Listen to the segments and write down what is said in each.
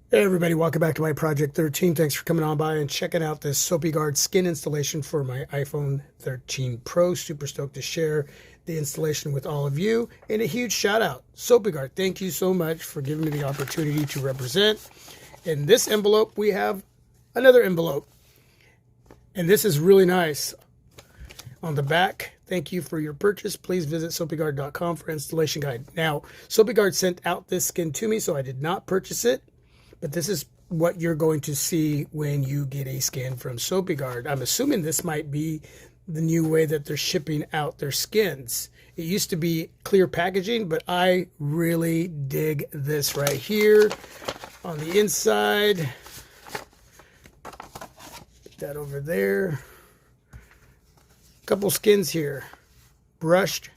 Hey everybody, welcome back to my Project 13. Thanks for coming on by and checking out this Sopiguard skin installation for my iPhone 13 Pro. Super stoked to share the installation with all of you. And a huge shout out, Sopiguard, thank you so much for giving me the opportunity to represent. In this envelope, we have another envelope. And this is really nice. On the back, thank you for your purchase. Please visit Sopiguard.com for installation guide. Now, Sopiguard sent out this skin to me, so I did not purchase it. But this is what you're going to see when you get a skin from Sopiguard. I'm assuming this might be the new way that they're shipping out their skins. It used to be clear packaging, but I really dig this right here. On the inside, put that over there. Couple skins here. Brushed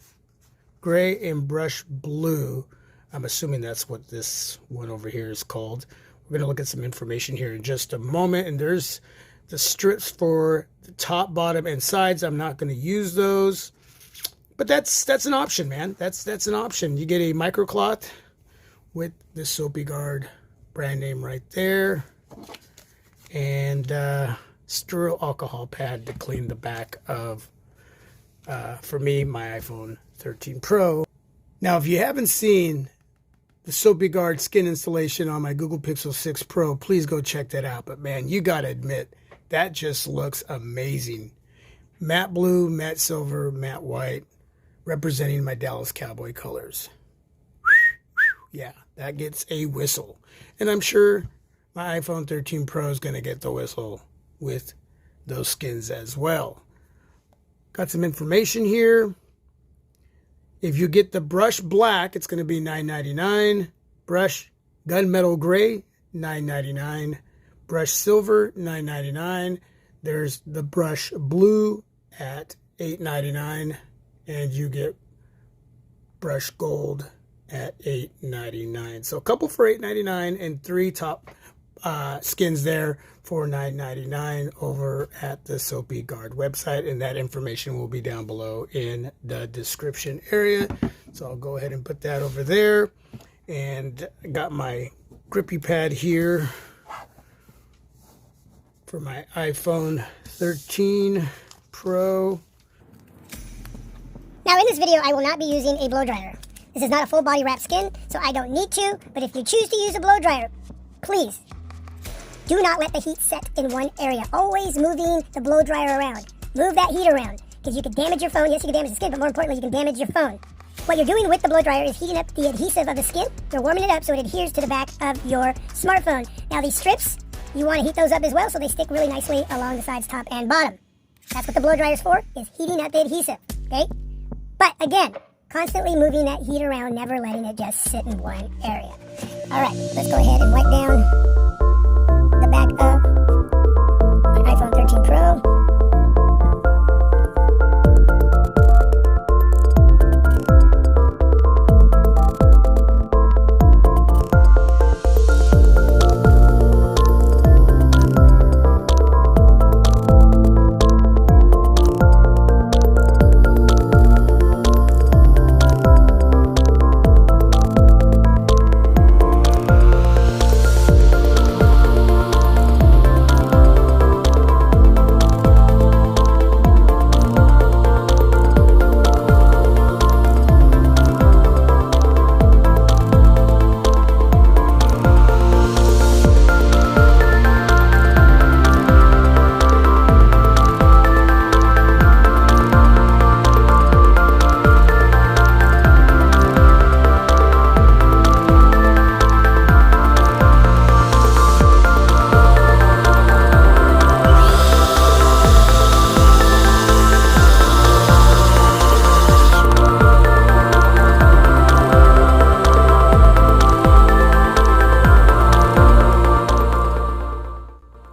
gray and brushed blue. I'm assuming that's what this one over here is called. We're going to look at some information here in just a moment. And there's the strips for the top, bottom, and sides. I'm not going to use those. But that's an option, man. That's an option. You get a microcloth with the Sopiguard brand name right there. And sterile alcohol pad to clean the back of, for me, my iPhone 13 Pro. Now, if you haven't seen the Sopiguard skin installation on my Google Pixel 6 Pro, please go check that out. But man, you got to admit, that just looks amazing. Matte blue, matte silver, matte white, representing my Dallas Cowboy colors. Yeah, that gets a whistle. And I'm sure my iPhone 13 Pro is going to get the whistle with those skins as well. Got some information here. If you get the brush black, it's going to be $9.99. Brush gunmetal gray, $9.99. Brush silver, $9.99. There's the brush blue at $8.99. And you get brush gold at $8.99. So a couple for $8.99 and three top skins there for $9.99 over at the Sopiguard website, and that information will be down below in the description area. So I'll go ahead and put that over there. And I got my grippy pad here for my iPhone 13 Pro. Now in this video, I will not be using a blow dryer. This is not a full body wrap skin, so I don't need to, but if you choose to use a blow dryer, please do not let the heat set in one area. Always moving the blow dryer around. Move that heat around, because you can damage your phone. Yes, you can damage the skin, but more importantly, you can damage your phone. What you're doing with the blow dryer is heating up the adhesive of the skin. You're warming it up so it adheres to the back of your smartphone. Now these strips, you want to heat those up as well so they stick really nicely along the sides, top, and bottom. That's what the blow dryer is for, is heating up the adhesive, okay? But again, constantly moving that heat around, never letting it just sit in one area. All right, let's go ahead and wipe down the back of my iPhone 13 Pro.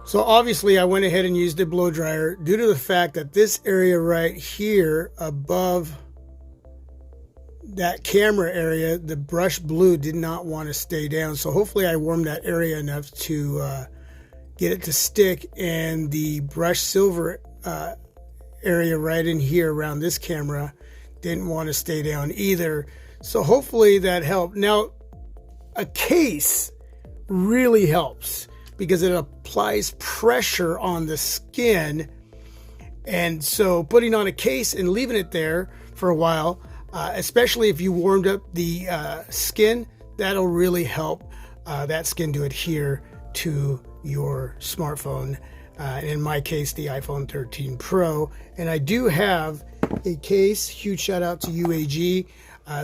So obviously I went ahead and used a blow dryer due to the fact that this area right here above that camera area, the brush blue did not want to stay down. So hopefully I warmed that area enough to get it to stick, and the brush silver area right in here around this camera didn't want to stay down either. So hopefully that helped. Now, a case really helps because it applies pressure on the skin. And so putting on a case and leaving it there for a while, especially if you warmed up the skin, that'll really help that skin to adhere to your smartphone. In my case, the iPhone 13 Pro. And I do have a case. Huge shout out to UAG.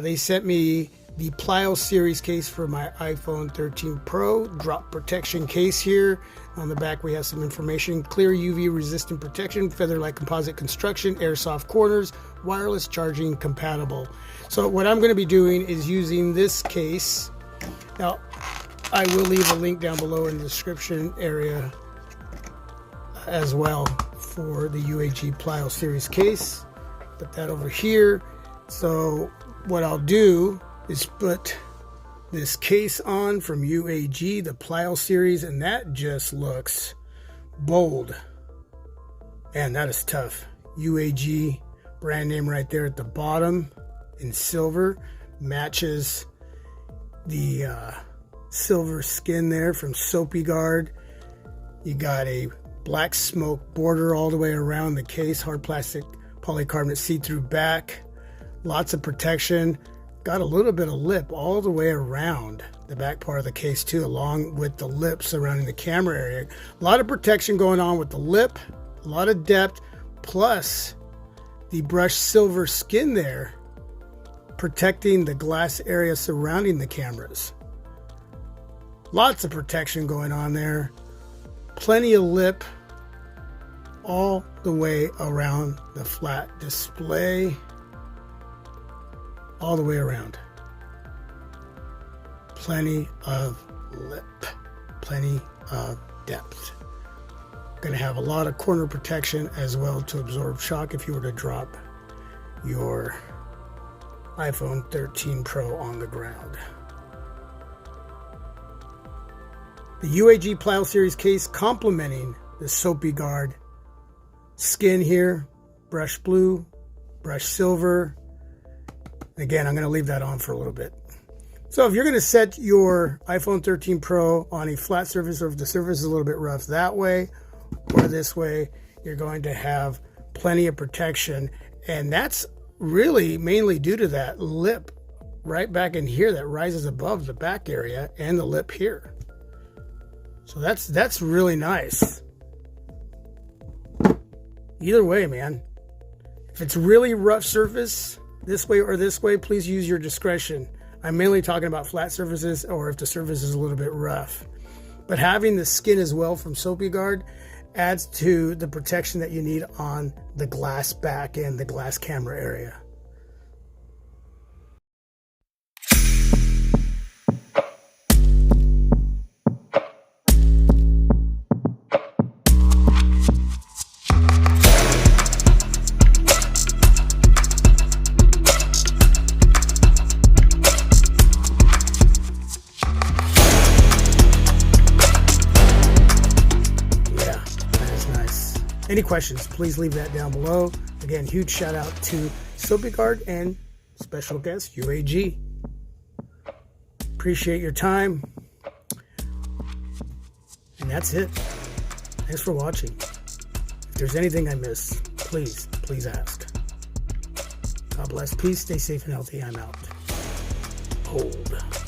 They sent me the Plyo series case for my iPhone 13 Pro. Drop protection case here. On the back we have some information. Clear UV resistant protection, feather-like composite construction, airsoft corners, wireless charging compatible. So what I'm going to be doing is using this case. Now I will leave a link down below in the description area as well for the UAG Plyo series case. Put that over here. So what I'll do is put this case on from UAG, the Plyo series, and that just looks bold. Man, that is tough. UAG brand name right there at the bottom in silver, matches the silver skin there from Sopiguard. You got a black smoke border all the way around the case, hard plastic polycarbonate see-through back, lots of protection. Got a little bit of lip all the way around the back part of the case too, along with the lip surrounding the camera area. A lot of protection going on with the lip, a lot of depth, plus the brushed silver skin there protecting the glass area surrounding the cameras. Lots of protection going on there. Plenty of lip all the way around the flat display. All the way around. Plenty of lip. Plenty of depth. Going to have a lot of corner protection as well to absorb shock if you were to drop your iPhone 13 Pro on the ground. The UAG Plyo series case complementing the Sopiguard skin here. Brush blue, brush silver. Again, I'm going to leave that on for a little bit. So if you're going to set your iPhone 13 Pro on a flat surface, or if the surface is a little bit rough that way or this way, you're going to have plenty of protection. And that's really mainly due to that lip right back in here that rises above the back area and the lip here. So that's really nice. Either way, man. If it's really rough surface, this way or this way, please use your discretion. I'm mainly talking about flat surfaces or if the surface is a little bit rough. But having the skin as well from Sopiguard adds to the protection that you need on the glass back and the glass camera area. Any questions, please leave that down below. Again, huge shout out to Sopiguard and special guest UAG. Appreciate your time. And that's it. Thanks for watching. If there's anything I missed, please ask. God bless. Peace. Stay safe and healthy. I'm out. Hold.